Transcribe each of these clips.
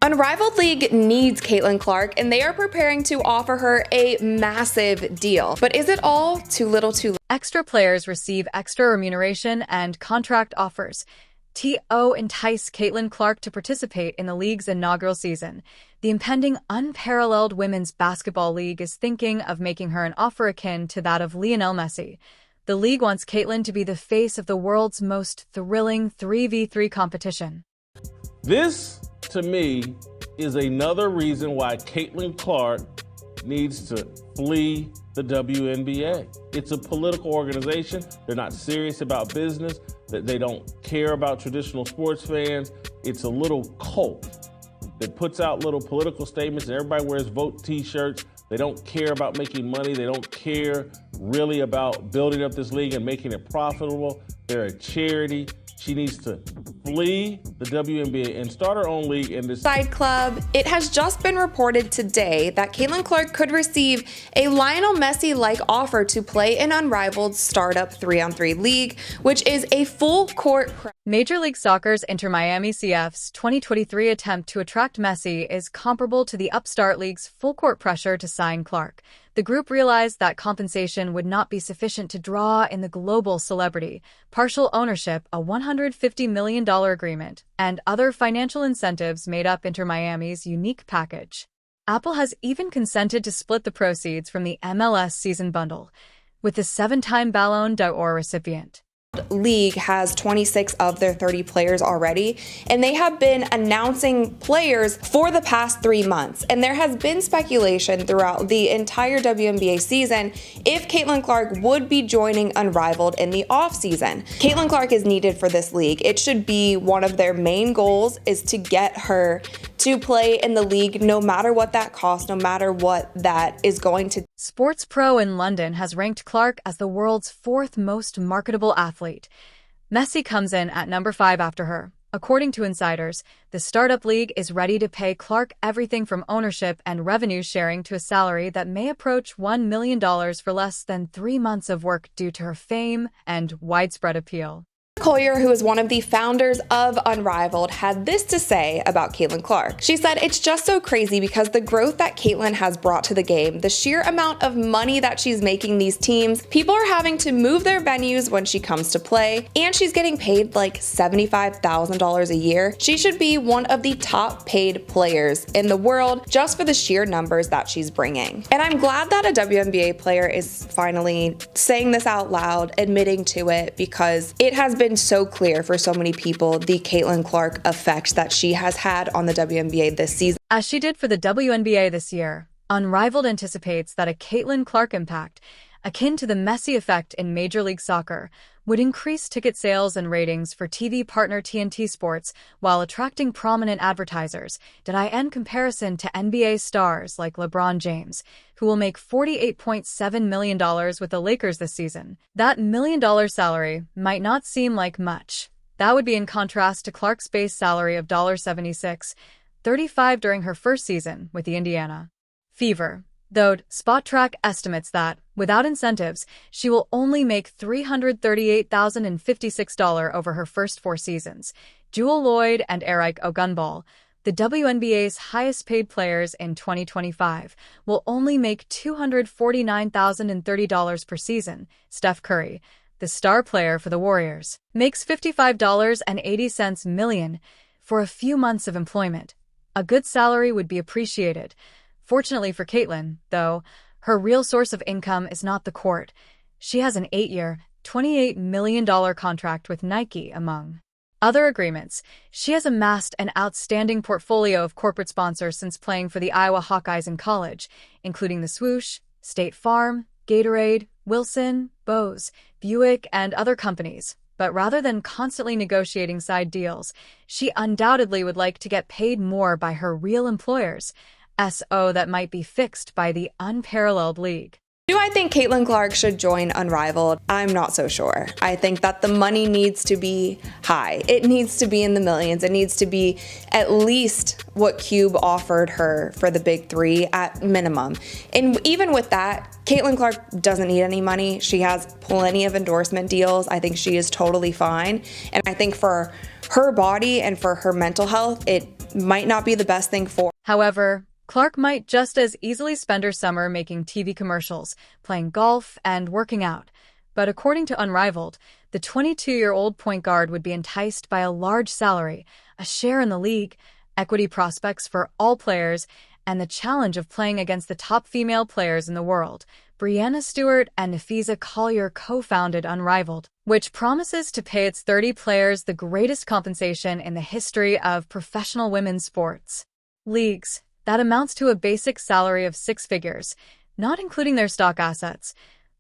Unrivaled League needs Caitlin Clark, and they are preparing to offer her a massive deal. But is it all too little too late? Extra players receive extra remuneration and contract offers. TO entice Caitlin Clark to participate in the league's inaugural season. The impending unparalleled women's basketball league is thinking of making her an offer akin to that of Lionel Messi. The league wants Caitlin to be the face of the world's most thrilling 3v3 competition. This, to me, is another reason why Caitlin Clark needs to flee the WNBA. It's a political organization. They're not serious about business. They don't care about traditional sports fans. It's a little cult that puts out little political statements and everybody wears vote t-shirts. They don't care about making money. They don't care really about building up this league and making it profitable. They're a charity. She needs to flee the WNBA and start her own league in this Side club. It has just been reported today that Caitlin Clark could receive a Lionel Messi-like offer to play in Unrivaled startup 3-on-3 league, which is a full court. Major League Soccer's Inter Miami CF's 2023 attempt to attract Messi is comparable to the upstart league's full court pressure to sign Clark. The group realized that compensation would not be sufficient to draw in the global celebrity, partial ownership, a $150 million agreement, and other financial incentives made up Inter Miami's unique package. Apple has even consented to split the proceeds from the MLS season bundle with the 7-time Ballon d'Or recipient. League has 26 of their 30 players already, and they have been announcing players for the past 3 months. And there has been speculation throughout the entire WNBA season if Caitlin Clark would be joining Unrivaled in the offseason. Caitlin Clark is needed for this league. It should be one of their main goals is to get her to play in the league no matter what that costs, no matter what that is going to. Sports Pro in London has ranked Clark as the world's 4th most marketable athlete. Messi comes in at number 5 after her. According to insiders, the startup league is ready to pay Clark everything from ownership and revenue sharing to a salary that may approach $1 million for less than 3 months of work due to her fame and widespread appeal. Collier, who is one of the founders of Unrivaled, had this to say about Caitlin Clark. She said, "It's just so crazy because the growth that Caitlin has brought to the game, the sheer amount of money that she's making these teams, people are having to move their venues when she comes to play, and she's getting paid like $75,000 a year. She should be one of the top paid players in the world just for the sheer numbers that she's bringing." And I'm glad that a WNBA player is finally saying this out loud, admitting to it, because it has been so clear for so many people the Caitlin Clark effect that she has had on the WNBA this season. As she did for the WNBA this year, Unrivaled anticipates that a Caitlin Clark impact, akin to the Messi effect in Major League Soccer, would increase ticket sales and ratings for TV partner TNT Sports while attracting prominent advertisers, in comparison to NBA stars like LeBron James, who will make $48.7 million with the Lakers this season. That $1 million salary might not seem like much. That would be in contrast to Clark's base salary of $76, $35 during her first season with the Indiana Fever. Though SpotTrack estimates that, without incentives, she will only make $338,056 over her first 4 seasons. Jewel Lloyd and Eric Ogunball, the WNBA's highest-paid players in 2025, will only make $249,030 per season. Steph Curry, the star player for the Warriors, makes $55.80 million for a few months of employment. A good salary would be appreciated. Fortunately for Caitlin, though, her real source of income is not the court. She has an 8-year, $28 million contract with Nike, among other agreements. She has amassed an outstanding portfolio of corporate sponsors since playing for the Iowa Hawkeyes in college, including the Swoosh, State Farm, Gatorade, Wilson, Bose, Buick, and other companies. But rather than constantly negotiating side deals, she undoubtedly would like to get paid more by her real employers. That might be fixed by the unparalleled league. Do I think Caitlin Clark should join Unrivaled? I'm not so sure. I think that the money needs to be high. It needs to be in the millions. It needs to be at least what Cube offered her for the big three at minimum. And even with that, Caitlin Clark doesn't need any money. She has plenty of endorsement deals. I think she is totally fine. And I think for her body and for her mental health, it might not be the best thing for her. However, Clark might just as easily spend her summer making TV commercials, playing golf, and working out. But according to Unrivaled, the 22-year-old point guard would be enticed by a large salary, a share in the league, equity prospects for all players, and the challenge of playing against the top female players in the world. Brianna Stewart and Nafisa Collier co-founded Unrivaled, which promises to pay its 30 players the greatest compensation in the history of professional women's sports leagues. That amounts to a basic salary of 6 figures, not including their stock assets.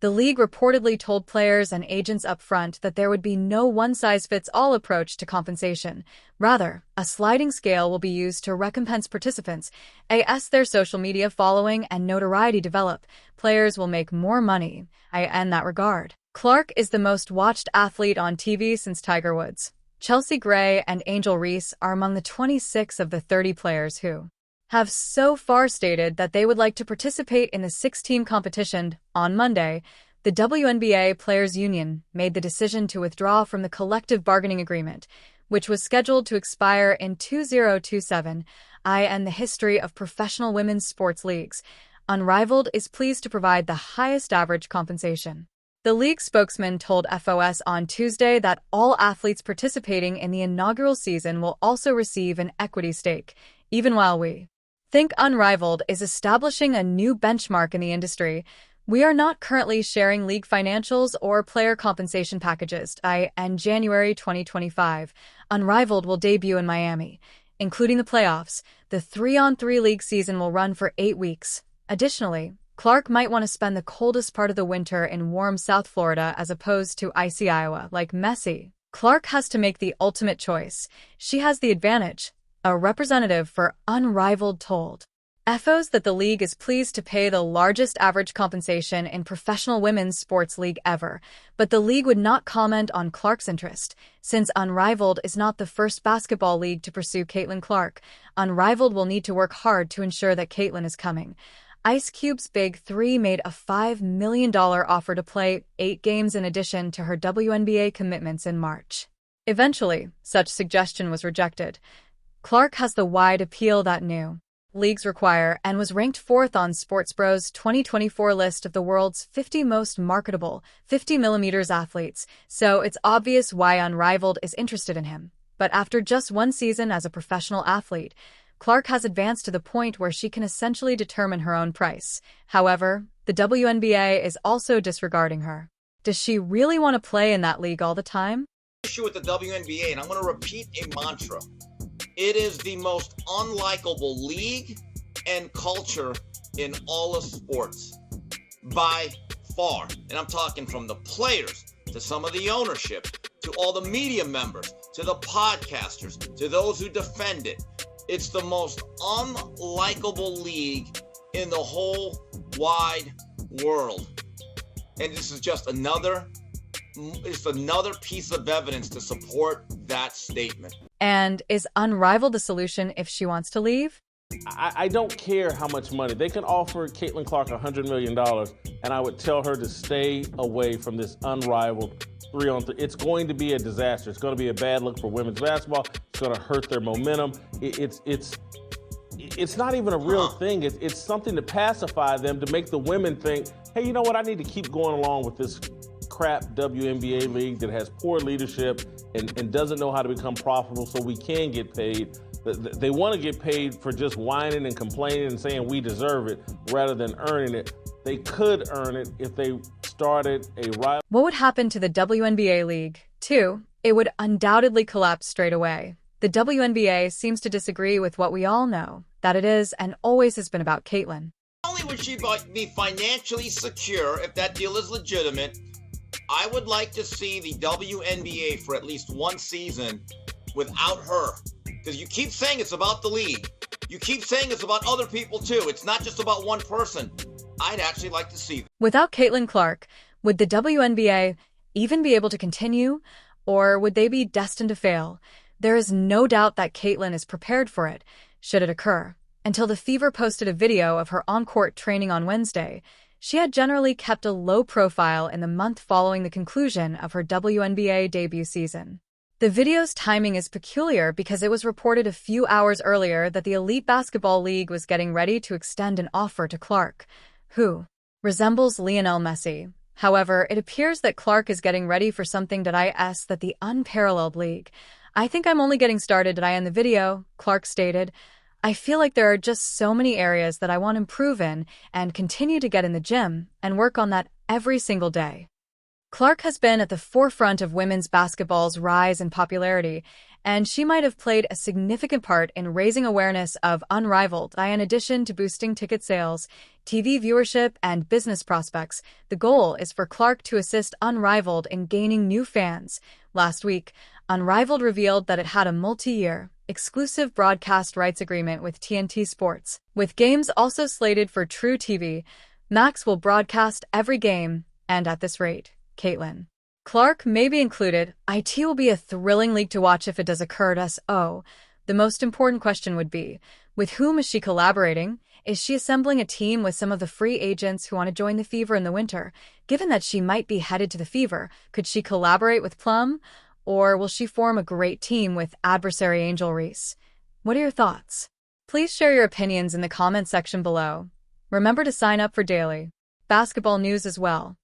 The league reportedly told players and agents up front that there would be no one-size-fits-all approach to compensation. Rather, a sliding scale will be used to recompense participants. As their social media following and notoriety develop, players will make more money. In that regard, Clark is the most watched athlete on TV since Tiger Woods. Chelsea Gray and Angel Reese are among the 26 of the 30 players who have so far stated that they would like to participate in the 6-team competition. On Monday, the WNBA Players Union made the decision to withdraw from the collective bargaining agreement, which was scheduled to expire in 2027. In the history of professional women's sports leagues, Unrivaled is pleased to provide the highest average compensation. The league spokesman told FOS on Tuesday that all athletes participating in the inaugural season will also receive an equity stake, even while we think Unrivaled is establishing a new benchmark in the industry. We are not currently sharing league financials or player compensation packages. In January 2025, Unrivaled will debut in Miami, including the playoffs. The 3-on-3 league season will run for 8 weeks. Additionally, Clark might want to spend the coldest part of the winter in warm South Florida as opposed to icy Iowa like Messi. Clark has to make the ultimate choice. She has the advantage, a representative for Unrivaled told FOS that the league is pleased to pay the largest average compensation in professional women's sports league ever, but the league would not comment on Clark's interest. Since Unrivaled is not the first basketball league to pursue Caitlin Clark, Unrivaled will need to work hard to ensure that Caitlin is coming. Ice Cube's Big Three made a $5 million offer to play 8 games in addition to her WNBA commitments in March. Eventually, such suggestion was rejected. Clark has the wide appeal that new leagues require and was ranked 4th on SportsBro's 2024 list of the world's 50 most marketable 50mm athletes, so it's obvious why Unrivaled is interested in him. But after just 1 season as a professional athlete, Clark has advanced to the point where she can essentially determine her own price. However, the WNBA is also disregarding her. Does she really want to play in that league all the time? Issue with the WNBA, and I'm going to repeat a mantra. It is the most unlikable league and culture in all of sports by far. And I'm talking from the players to some of the ownership, to all the media members, to the podcasters, to those who defend it. It's the most unlikable league in the whole wide world. And this is just another piece of evidence to support that statement. And is Unrivaled the solution if she wants to leave? I don't care how much money. They can offer Caitlin Clark $100 million, and I would tell her to stay away from this Unrivaled 3-on-3. It's going to be a disaster. It's going to be a bad look for women's basketball. It's going to hurt their momentum. It's not even a real thing. It's something to pacify them, to make the women think, hey, you know what? I need to keep going along with this crap WNBA league that has poor leadership and doesn't know how to become profitable so we can get paid. They want to get paid for just whining and complaining and saying we deserve it rather than earning it. They could earn it if they started a rival. What would happen to the WNBA league? 2. It would undoubtedly collapse straight away. The WNBA seems to disagree with what we all know, that it is and always has been about Caitlin. Not only would she be financially secure if that deal is legitimate, I would like to see the WNBA for at least 1 season without her. Because you keep saying it's about the league. You keep saying it's about other people too. It's not just about one person. I'd actually like to see. Without Caitlin Clark, would the WNBA even be able to continue, or would they be destined to fail? There is no doubt that Caitlin is prepared for it, should it occur. Until the Fever posted a video of her on-court training on Wednesday, she had generally kept a low profile in the month following the conclusion of her WNBA debut season. The video's timing is peculiar because it was reported a few hours earlier that the Elite Basketball League was getting ready to extend an offer to Clark, who resembles Lionel Messi. However, it appears that Clark is getting ready for something that the unparalleled league. I think I'm only getting started, in the video, Clark stated. I feel like there are just so many areas that I want to improve in and continue to get in the gym and work on that every single day. Clark has been at the forefront of women's basketball's rise in popularity, and she might have played a significant part in raising awareness of Unrivaled. In addition to boosting ticket sales, TV viewership, and business prospects, the goal is for Clark to assist Unrivaled in gaining new fans. Last week, Unrivaled revealed that it had a multi-year, exclusive broadcast rights agreement with TNT Sports. With games also slated for True TV, Max will broadcast every game, and at this rate, Caitlin Clark may be included. It will be a thrilling league to watch if it does occur. The most important question would be, with whom is she collaborating? Is she assembling a team with some of the free agents who want to join the Fever in the winter? Given that she might be headed to the Fever, could she collaborate with Plum? Or will she form a great team with adversary Angel Reese? What are your thoughts? Please share your opinions in the comment section below. Remember to sign up for daily basketball news as well.